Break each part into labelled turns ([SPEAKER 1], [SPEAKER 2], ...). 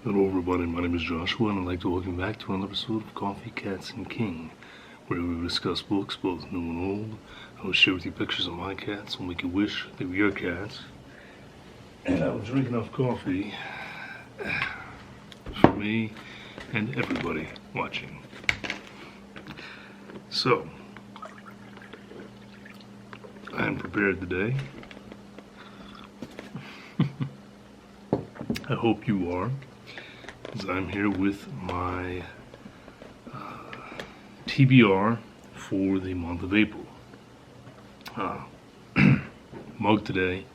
[SPEAKER 1] Hello everybody, my name is Joshua and I'd like to welcome you back to another episode of Coffee, Cats, and King, where we discuss books, both new and old. I will share with you pictures of my cats and make you wish they were your cats. And I will drink enough coffee for me and everybody watching. So, I am prepared today. I hope you are, as I'm here with my TBR for the month of April. Mug today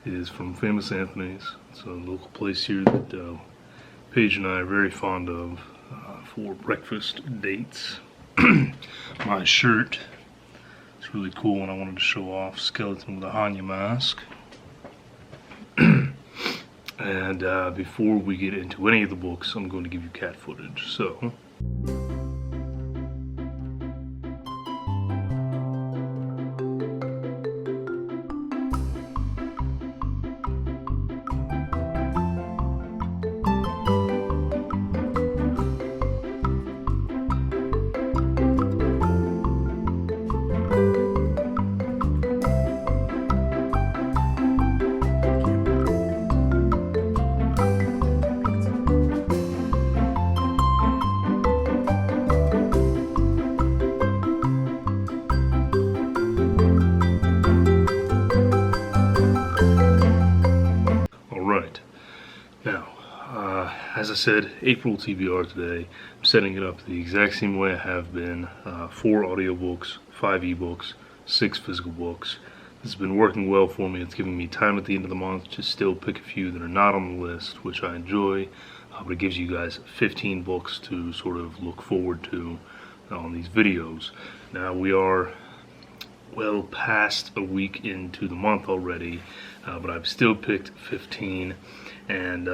[SPEAKER 1] is from Famous Anthony's. It's a local place here that Paige and I are very fond of for breakfast dates. My shirt, it's really cool and I wanted to show off. Skeleton with a Hanya mask. And before we get into any of the books, I'm going to give you cat footage. So, alright. Now, as I said, April TBR today. I'm setting it up the exact same way I have been. 4 audiobooks, 5 ebooks, 6 physical books. This has been working well for me. It's giving me time at the end of the month to still pick a few that are not on the list, which I enjoy. But it gives you guys 15 books to sort of look forward to on these videos. Now we are well past a week into the month already, but I've still picked 15, and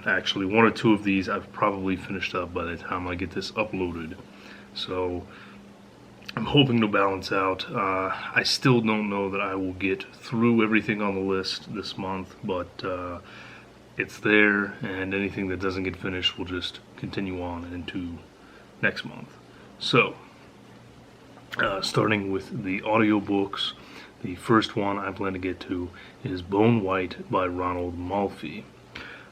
[SPEAKER 1] actually 1 or 2 of these I've probably finished up by the time I get this uploaded. So I'm hoping to balance out. I still don't know that I will get through everything on the list this month, but it's there, and anything that doesn't get finished will just continue on into next month. So, starting with the audiobooks, the first one I plan to get to is Bone White by Ronald Malfi.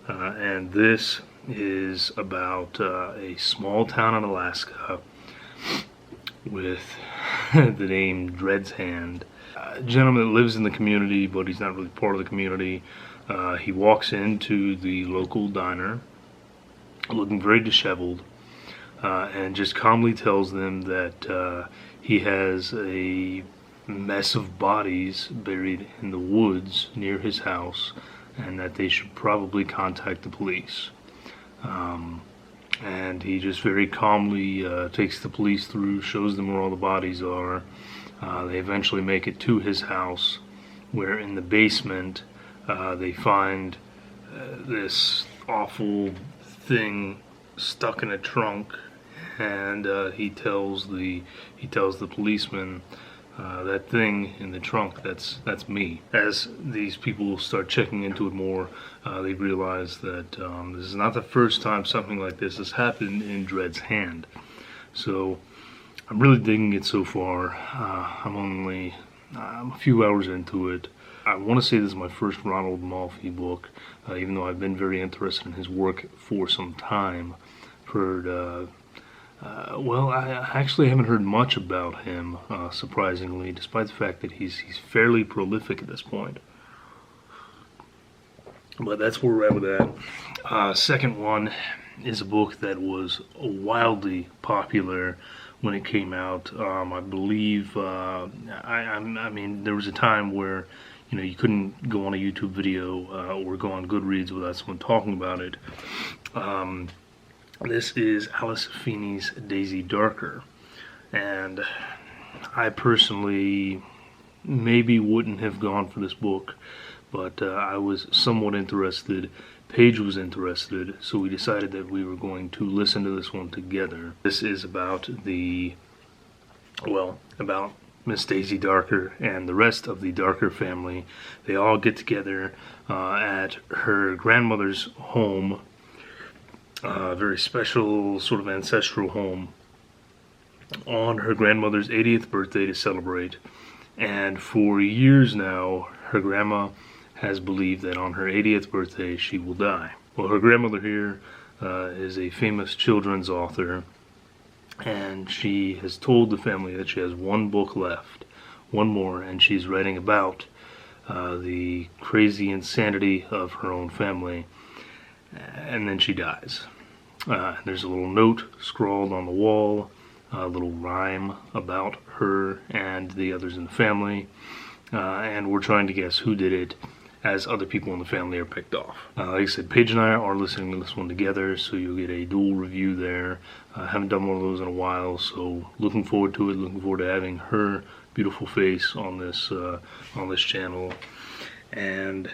[SPEAKER 1] And this is about a small town in Alaska with the name Dread's Hand. A gentleman that lives in the community, but he's not really part of the community. He walks into the local diner looking very disheveled, and just calmly tells them that he has a mess of bodies buried in the woods near his house, and that they should probably contact the police. And he just very calmly takes the police through, shows them where all the bodies are. They eventually make it to his house, where in the basement they find this awful thing stuck in a trunk, and he tells the policeman, that thing in the trunk, that's me. As these people start checking into it more, they realize that this is not the first time something like this has happened in Dread's Hand. So I'm really digging it so far. I'm a few hours into it. I want to say this is my first Ronald Malfi book, even though I've been very interested in his work for some time. Well, I actually haven't heard much about him, surprisingly, despite the fact that he's fairly prolific at this point. But that's where we're at with that. Second one is a book that was wildly popular when it came out. I believe, I mean, there was a time where, you know, you couldn't go on a YouTube video or go on Goodreads without someone talking about it. This is Alice Feeney's Daisy Darker, and I personally maybe wouldn't have gone for this book, but I was somewhat interested. Paige was interested, so we decided that we were going to listen to this one together. This is about about Miss Daisy Darker and the rest of the Darker family. They all get together at her grandmother's home a very special sort of ancestral home on her grandmother's 80th birthday to celebrate. And for years now, her grandma has believed that on her 80th birthday she will die. Well, her grandmother here is a famous children's author, and she has told the family that she has one book left, one more, and she's writing about the crazy insanity of her own family, and then she dies. There's a little note scrawled on the wall, a little rhyme about her and the others in the family, and we're trying to guess who did it as other people in the family are picked off. Like I said, Paige and I are listening to this one together, so you'll get a dual review there. I haven't done one of those in a while, so looking forward to it, looking forward to having her beautiful face on this channel. And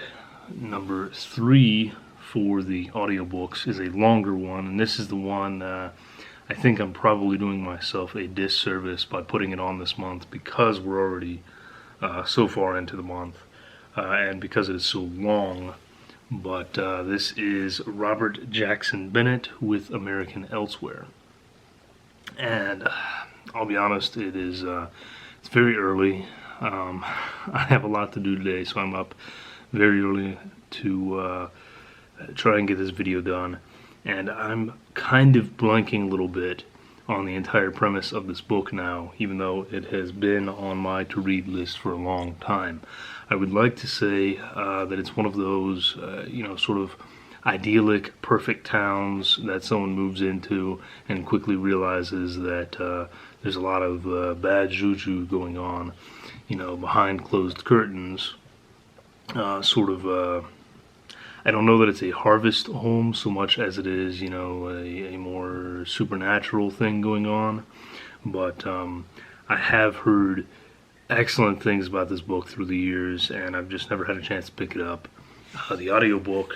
[SPEAKER 1] number 3 for the audiobooks is a longer one, and this is the one I think I'm probably doing myself a disservice by putting it on this month, because we're already so far into the month, and because it is so long. But this is Robert Jackson Bennett with American Elsewhere. And I'll be honest, it's very early. I have a lot to do today, so I'm up very early to try and get this video done. And I'm kind of blanking a little bit on the entire premise of this book now, even though it has been on my to-read list for a long time. I would like to say that it's one of those, sort of idyllic, perfect towns that someone moves into and quickly realizes that there's a lot of bad juju going on, behind closed curtains. I don't know that it's a harvest home so much as it is, a more supernatural thing going on. But I have heard excellent things about this book through the years, and I've just never had a chance to pick it up. The audiobook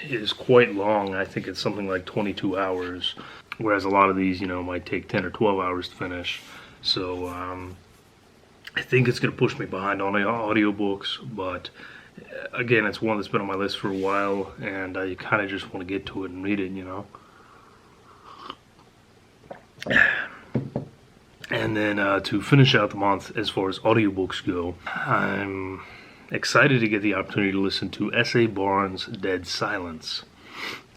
[SPEAKER 1] is quite long. I think it's something like 22 hours, whereas a lot of these, might take 10 or 12 hours to finish. So I think it's going to push me behind on the audiobooks, but again, it's one that's been on my list for a while, and I kind of just want to get to it and read it, And then to finish out the month, as far as audiobooks go, I'm excited to get the opportunity to listen to S.A. Barnes' Dead Silence.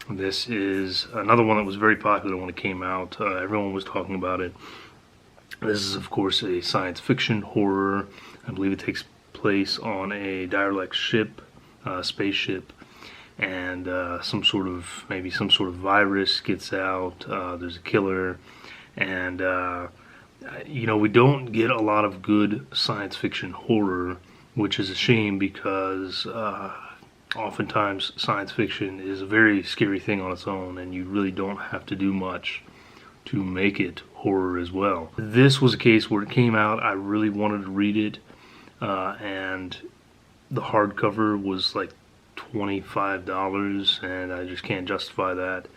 [SPEAKER 1] This is another one that was very popular when it came out. Everyone was talking about it. This is, of course, a science fiction horror. I believe it takes place on a derelict ship, spaceship, and some sort of virus gets out. There's a killer, and we don't get a lot of good science fiction horror, which is a shame, because oftentimes science fiction is a very scary thing on its own, and you really don't have to do much to make it horror as well. This was a case where it came out, I really wanted to read it, and the hardcover was like $25, and I just can't justify that.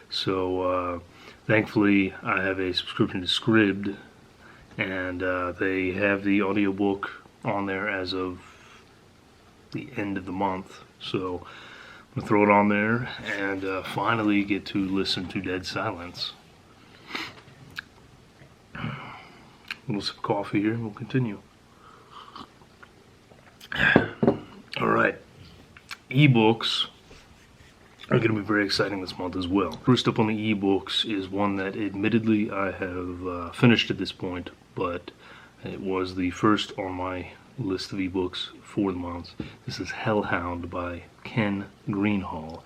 [SPEAKER 1] So thankfully I have a subscription to Scribd, and they have the audiobook on there as of the end of the month. So I'm gonna throw it on there and finally get to listen to Dead Silence. A little sip of coffee here and we'll continue. Alright, ebooks are going to be very exciting this month as well. First up on the ebooks is one that admittedly I have finished at this point, but it was the first on my list of ebooks for the month. This is Hellhound by Ken Greenhall.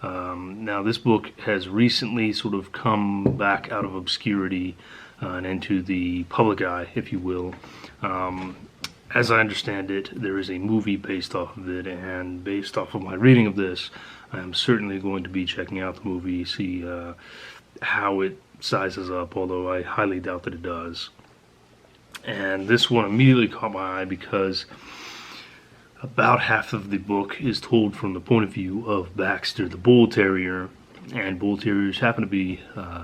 [SPEAKER 1] Now this book has recently sort of come back out of obscurity and into the public eye, if you will. As I understand it, there is a movie based off of it, and based off of my reading of this, I am certainly going to be checking out the movie, see how it sizes up, although I highly doubt that it does. And this one immediately caught my eye because about half of the book is told from the point of view of Baxter the Bull Terrier, and Bull Terriers happen to be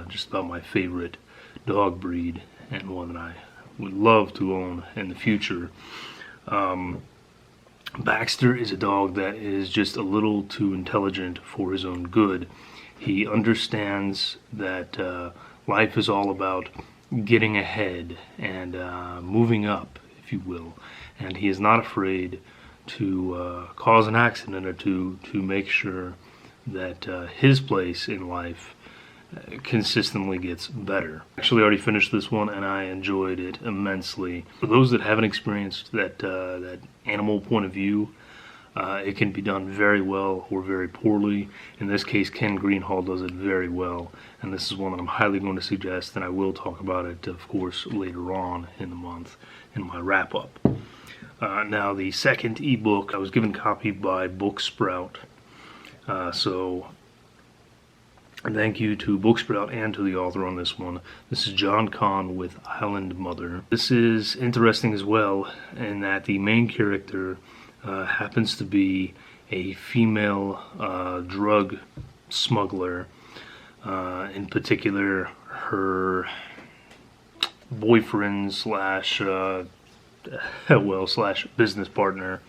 [SPEAKER 1] just about my favorite dog breed, and one that I would love to own in the future. Baxter is a dog that is just a little too intelligent for his own good, He understands that life is all about getting ahead and moving up, if you will, and he is not afraid to cause an accident or to make sure that his place in life consistently gets better. Actually, I already finished this one and I enjoyed it immensely. For those that haven't experienced that animal point of view, it can be done very well or very poorly. In this case, Ken Greenhall does it very well, and this is one that I'm highly going to suggest, and I will talk about it, of course, later on in the month in my wrap-up. Now, the second ebook, I was given a copy by Booksprout, so thank you to Booksprout and to the author on this one. This is John Kahn with Island Mother. This is interesting as well in that the main character happens to be a female drug smuggler. In particular, her boyfriend slash business partner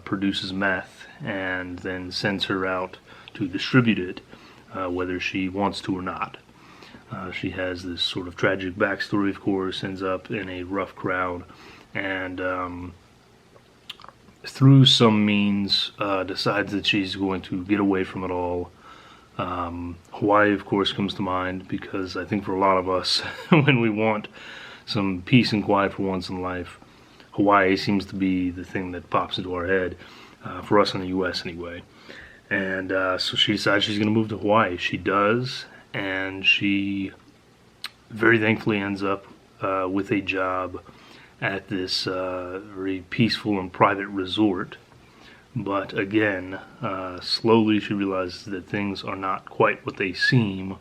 [SPEAKER 1] produces meth and then sends her out to distribute it, whether she wants to or not. She has this sort of tragic backstory, of course, ends up in a rough crowd, and through some means decides that she's going to get away from it all. Hawaii, of course, comes to mind, because I think for a lot of us, when we want some peace and quiet for once in life, Hawaii seems to be the thing that pops into our head, for us in the U.S. anyway. And so she decides she's going to move to Hawaii. She does, and she very thankfully ends up with a job at this very peaceful and private resort. But again, slowly she realizes that things are not quite what they seem,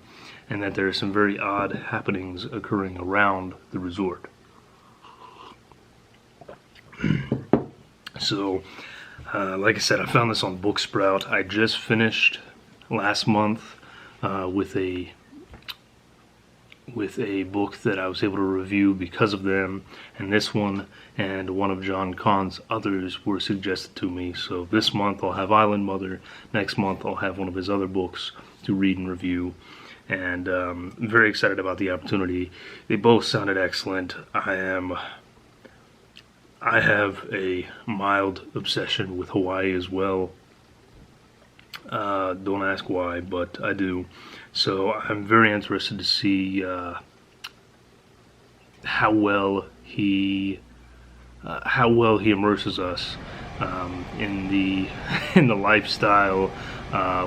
[SPEAKER 1] and that there are some very odd happenings occurring around the resort. So, like I said, I found this on Booksprout. I just finished last month with a book that I was able to review because of them, and this one and one of John Kahn's others were suggested to me. So this month I'll have Island Mother, next month I'll have one of his other books to read and review, and I'm very excited about the opportunity. They both sounded excellent. I have a mild obsession with Hawaii as well. Don't ask why, but I do. So I'm very interested to see how well he immerses us in the lifestyle,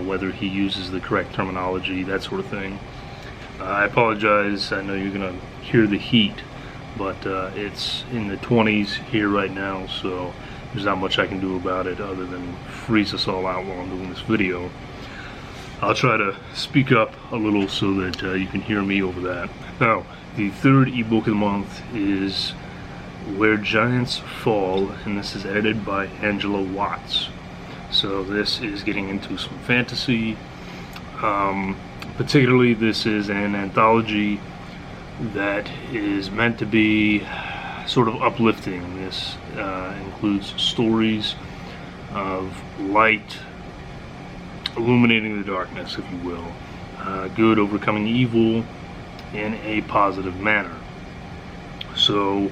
[SPEAKER 1] whether he uses the correct terminology, that sort of thing. I apologize. I know you're gonna hear the heat, but it's in the 20s here right now, so there's not much I can do about it other than freeze us all out while I'm doing this video. I'll try to speak up a little so that you can hear me over that. Now, the third ebook of the month is Where Giants Fall, and this is edited by Angela Watts. So this is getting into some fantasy. Particularly, this is an anthology that is meant to be sort of uplifting. This includes stories of light illuminating the darkness, if you will, good overcoming evil in a positive manner. So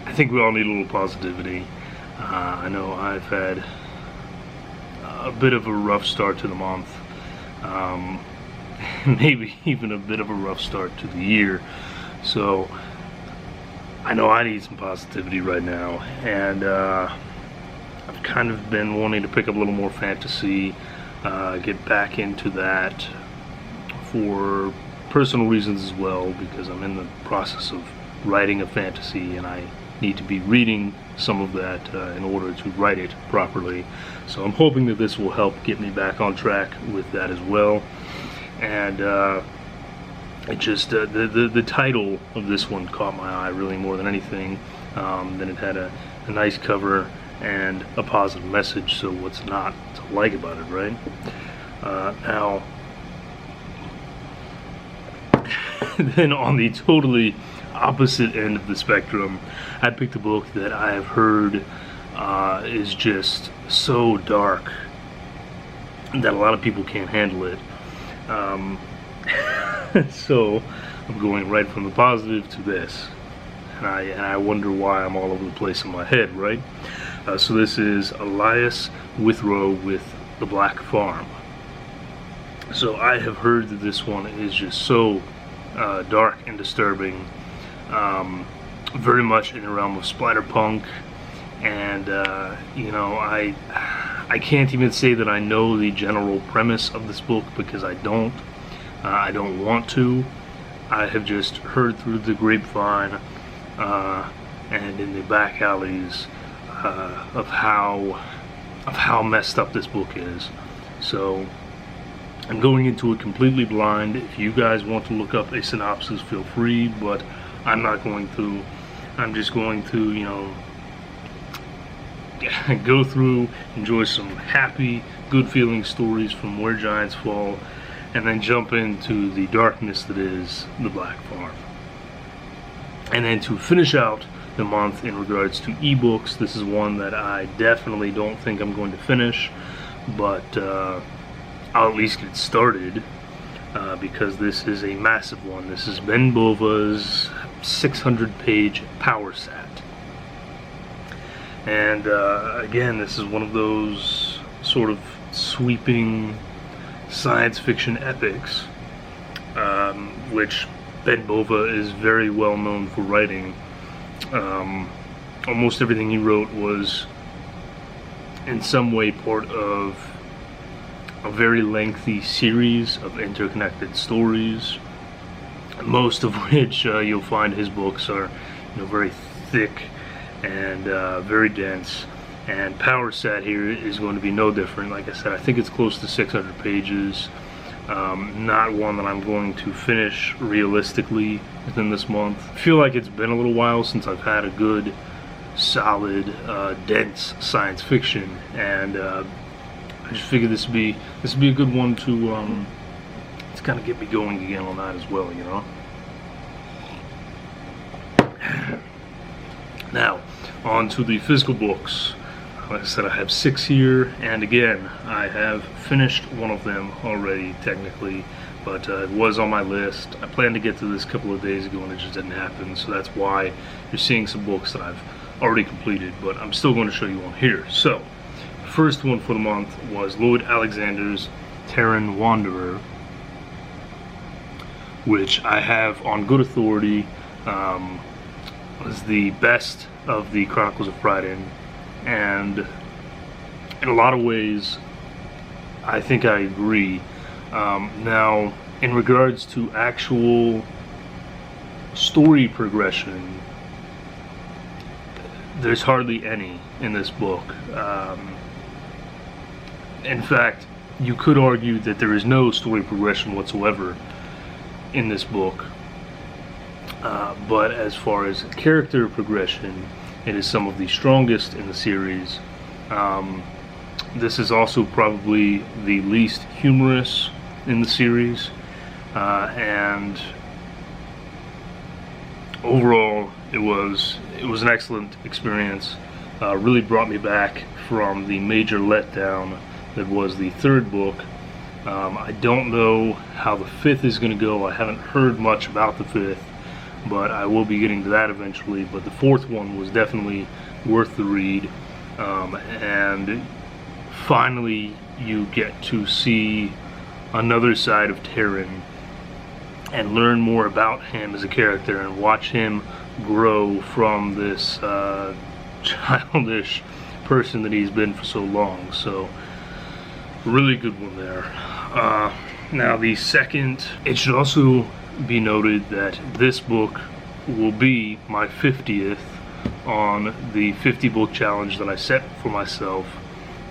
[SPEAKER 1] I think we all need a little positivity. I know I've had a bit of a rough start to the month, maybe even a bit of a rough start to the year, so I know I need some positivity right now, and I've kind of been wanting to pick up a little more fantasy, get back into that for personal reasons as well, because I'm in the process of writing a fantasy and I need to be reading some of that in order to write it properly. So I'm hoping that this will help get me back on track with that as well. And it just the title of this one caught my eye really more than anything. Then it had a nice cover and a positive message, so what's not to like about it, right? Now, then on the totally opposite end of the spectrum, I picked a book that I have heard is just so dark that a lot of people can't handle it. Um, so I'm going right from the positive to this, and I wonder why I'm all over the place in my head, right? So this is Elias Withrow with The Black Farm. So I have heard that this one is just so dark and disturbing, very much in the realm of splatterpunk, and you know, I can't even say that I know the general premise of this book, because I don't want to. I have just heard through the grapevine and in the back alleys of how messed up this book is. So I'm going into it completely blind. If you guys want to look up a synopsis, feel free, but I'm not going to. I'm just going to, you know, go through, enjoy some happy, good feeling stories from Where Giants Fall, and then jump into the darkness that is The Black Farm. And then to finish out the month in regards to ebooks, this is one that I definitely don't think I'm going to finish, but I'll at least get started, because this is a massive one. This is Ben Bova's 600-page power set. And again, this is one of those sort of sweeping science fiction epics, which Ben Bova is very well known for writing. Almost everything he wrote was in some way part of a very lengthy series of interconnected stories, most of which you'll find his books are, you know, very thick and very dense. And Power Set here is going to be no different. Like I said, I think it's close to 600 pages. Not one that I'm going to finish realistically within this month. I feel like it's been a little while since I've had a good, solid, dense science fiction, and I just figured this would be a good one to kind of get me going again on that as well, you know. Now, on to the physical books. Like I said, I have 6 here, and again, I have finished one of them already, technically, but it was on my list. I planned to get to this a couple of days ago, and it just didn't happen, so that's why you're seeing some books that I've already completed, but I'm still going to show you one here. So, the first one for the month was Lloyd Alexander's Terran Wanderer, which I have on good authority was the best of the Chronicles of Pryden, and in a lot of ways I think I agree. Now, in regards to actual story progression, there's hardly any in this book. In fact, you could argue that there is no story progression whatsoever in this book. But as far as character progression, it is some of the strongest in the series. This is also probably the least humorous in the series, and overall it was an excellent experience. Really brought me back from the major letdown that was the third book. I don't know how the fifth is going to go. I haven't heard much about the fifth, but I will be getting to that eventually. But the fourth one was definitely worth the read, and finally you get to see another side of Terran and learn more about him as a character and watch him grow from this childish person that he's been for so long. So really good one there. Now the second, it should also be noted that this book will be my 50th on the 50 book challenge that I set for myself.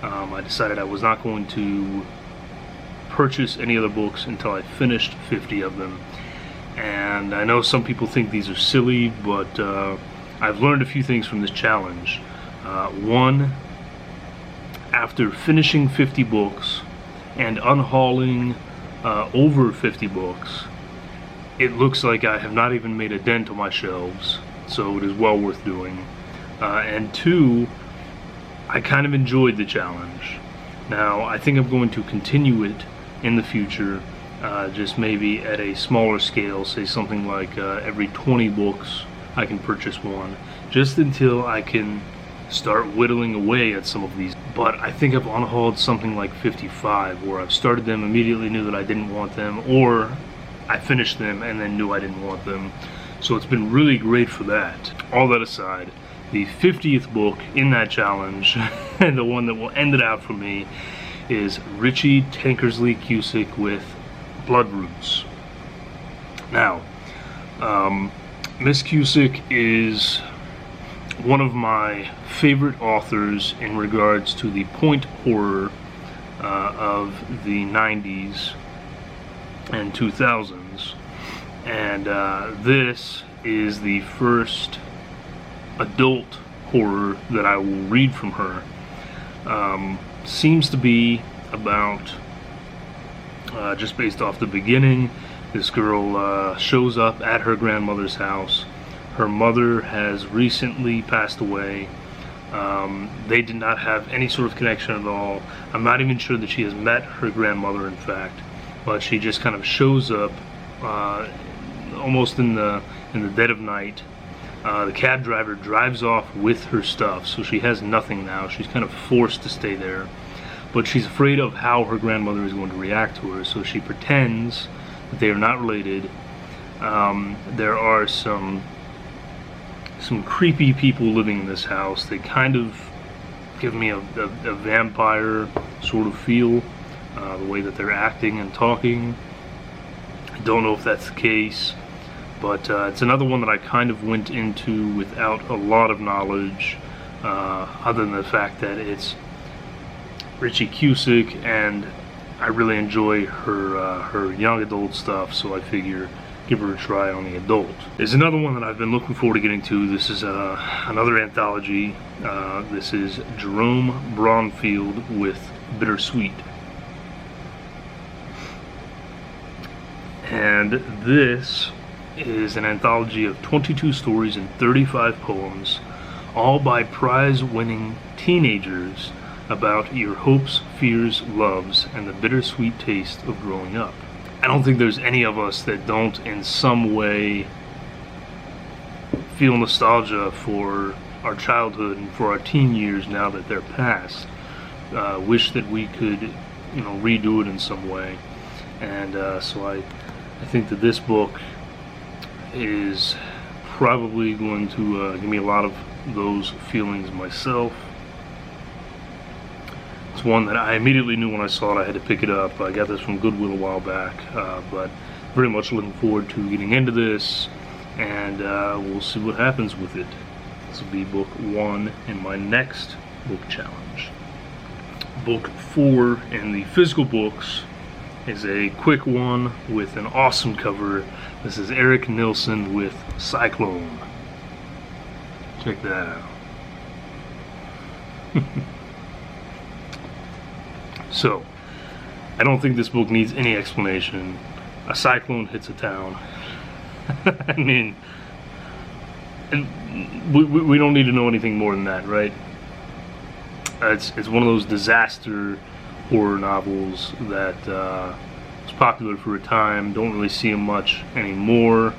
[SPEAKER 1] I decided I was not going to purchase any other books until I finished 50 of them, and I know some people think these are silly, but I've learned a few things from this challenge. One, after finishing 50 books and unhauling over 50 books, it looks like I have not even made a dent on my shelves, so it is well worth doing. And two, I kind of enjoyed the challenge. Now, I think I'm going to continue it in the future, just maybe at a smaller scale, say something like every 20 books I can purchase one, just until I can start whittling away at some of these. But I think I've on-hauled something like 55, where I've started them, immediately knew that I didn't want them, or I finished them and then knew I didn't want them. So it's been really great for that. All that aside, the 50th book in that challenge, and the one that will end it out for me, is Richie Tankersley Cusick with Blood Roots. Now, Miss Cusick is one of my favorite authors in regards to the point horror of the 90s and 2000s, and this is the first adult horror that I will read from her. Seems to be about, just based off the beginning, this girl shows up at her grandmother's house. Her mother has recently passed away. They did not have any sort of connection at all. I'm not even sure that she has met her grandmother, in fact, but she just kind of shows up almost in the dead of night. The cab driver drives off with her stuff, so she has nothing now. She's kind of forced to stay there, but she's afraid of how her grandmother is going to react to her, so she pretends that they are not related. There are some creepy people living in this house. They kind of give me a vampire sort of feel, the way that they're acting and talking. I don't know if that's the case, but it's another one that I kind of went into without a lot of knowledge, other than the fact that it's Richie Cusick, and I really enjoy her young adult stuff, so I figure give her a try on the adult. There's another one that I've been looking forward to getting to. This is another anthology. This is Jerome Bromfield with Bittersweet. And this is an anthology of 22 stories and 35 poems, all by prize-winning teenagers, about your hopes, fears, loves, and the bittersweet taste of growing up. I don't think there's any of us that don't in some way feel nostalgia for our childhood and for our teen years now that they're past. Wish that we could, redo it in some way. And so I think that this book is probably going to give me a lot of those feelings myself. It's one that I immediately knew when I saw it I had to pick it up. I got this from Goodwill a while back, but very much looking forward to getting into this, and we'll see what happens with it. This will be book 1 in my next book challenge. Book 4 in the physical books is a quick one with an awesome cover. This is Eric Nilsson with Cyclone. Check that out. So, I don't think this book needs any explanation. A cyclone hits a town. I mean, and we don't need to know anything more than that, right? It's one of those disaster horror novels that was popular for a time. Don't really see them much anymore.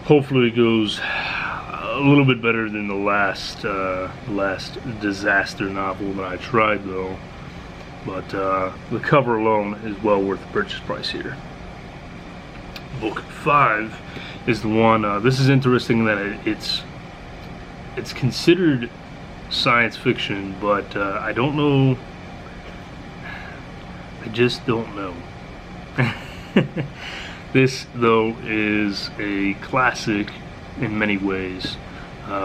[SPEAKER 1] Hopefully it goes a little bit better than the last disaster novel that I tried, though. But the cover alone is well worth the purchase price here. Book 5 is the one. This is interesting that it's considered science fiction, but I don't know. I just don't know. This, though, is a classic in many ways,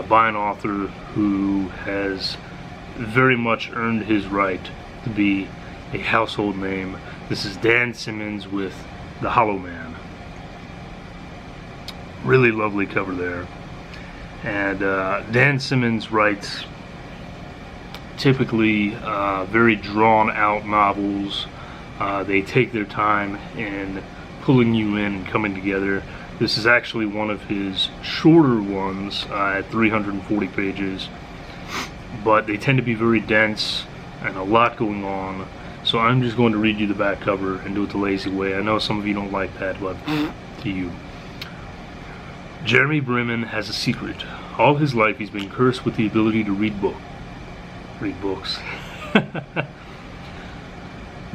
[SPEAKER 1] by an author who has very much earned his right to be a household name. This is Dan Simmons with The Hollow Man. Really lovely cover there. And Dan Simmons writes typically very drawn out novels. They take their time in pulling you in and coming together. This is actually one of his shorter ones at 340 pages, but they tend to be very dense. and a lot going on. So I'm just going to read you the back cover and do it the lazy way. I know some of you don't like that, but to you. Jeremy Bremen has a secret. All his life he's been cursed with the ability to read books.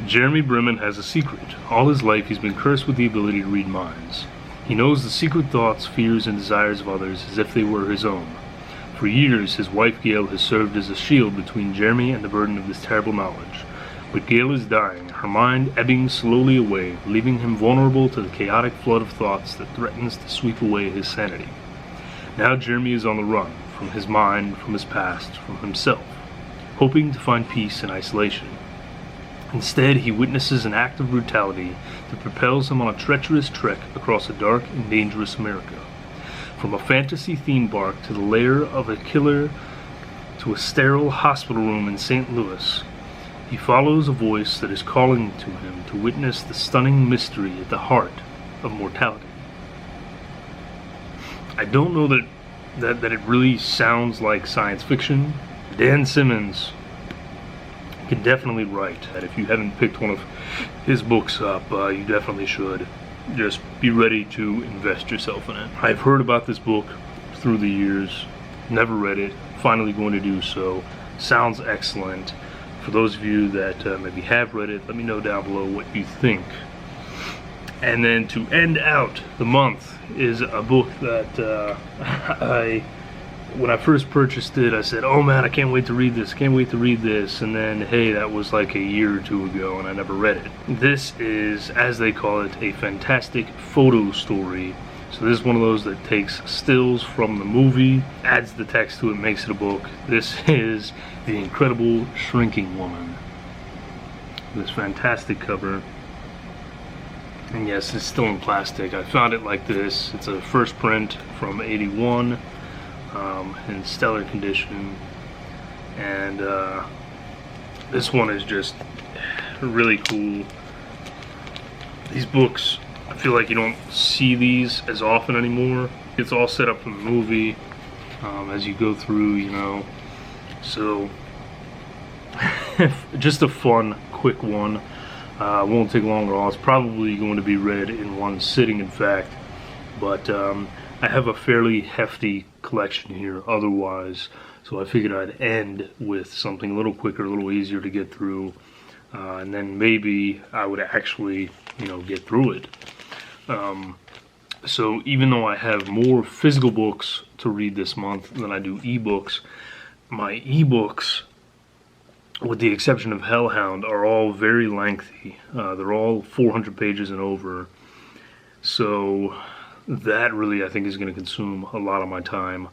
[SPEAKER 1] Jeremy Bremen has a secret. All his life he's been cursed with the ability to read minds. He knows the secret thoughts, fears, and desires of others as if they were his own. For years, his wife Gail has served as a shield between Jeremy and the burden of this terrible knowledge. But Gail is dying, her mind ebbing slowly away, leaving him vulnerable to the chaotic flood of thoughts that threatens to sweep away his sanity. Now Jeremy is on the run, from his mind, from his past, from himself, hoping to find peace in isolation. Instead, he witnesses an act of brutality that propels him on a treacherous trek across a dark and dangerous America. From a fantasy theme park to the lair of a killer to a sterile hospital room in St. Louis, he follows a voice that is calling to him to witness the stunning mystery at the heart of mortality. I don't know that it really sounds like science fiction. Dan Simmons can definitely write that. If you haven't picked one of his books up, you definitely should. Just be ready to invest yourself in it. I've heard about this book through the years, never read it, finally going to do so. Sounds excellent. For those of you that maybe have read it, let me know down below what you think. And then to end out the month is a book that when I first purchased it, I said, oh man, I can't wait to read this, can't wait to read this. And then, hey, that was like a year or two ago and I never read it. This is, as they call it, a fantastic photo story. So this is one of those that takes stills from the movie, adds the text to it, makes it a book. This is The Incredible Shrinking Woman. This fantastic cover. And yes, it's still in plastic. I found it like this. It's a first print from '81. In stellar condition, and this one is just really cool. These books, I feel like you don't see these as often anymore. It's all set up for the movie as you go through, you know. So just a fun, quick one. Won't take long at all. It's probably going to be read in one sitting, in fact, but I have a fairly hefty collection here otherwise, so I figured I'd end with something a little quicker, a little easier to get through, and then maybe I would actually, you know, get through it. So even though I have more physical books to read this month than I do ebooks, my ebooks, with the exception of Hellhound, are all very lengthy. They're all 400 pages and over, so that really, I think, is going to consume a lot of my time.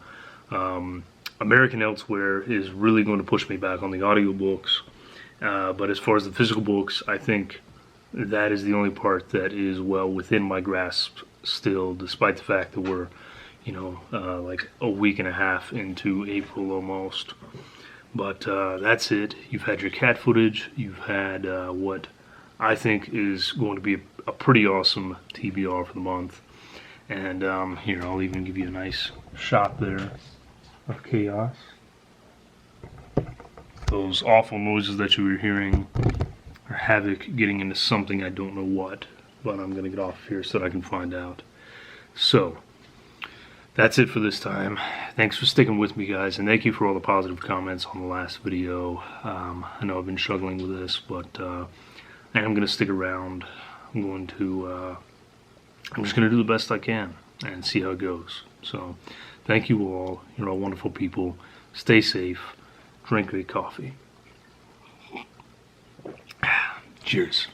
[SPEAKER 1] American Elsewhere is really going to push me back on the audiobooks, but as far as the physical books, I think that is the only part that is well within my grasp still, despite the fact that we're, you know, like a week and a half into April almost. But that's it. You've had your cat footage. You've had what I think is going to be a pretty awesome TBR for the month. And here, I'll even give you a nice shot there of chaos. Those awful noises that you were hearing are Havoc getting into something I don't know what, but I'm going to get off here so that I can find out. So, that's it for this time. Thanks for sticking with me, guys, and thank you for all the positive comments on the last video. I know I've been struggling with this, but I am going to stick around. I'm just going to do the best I can and see how it goes. So, thank you all. You're all wonderful people. Stay safe. Drink great coffee. Cheers.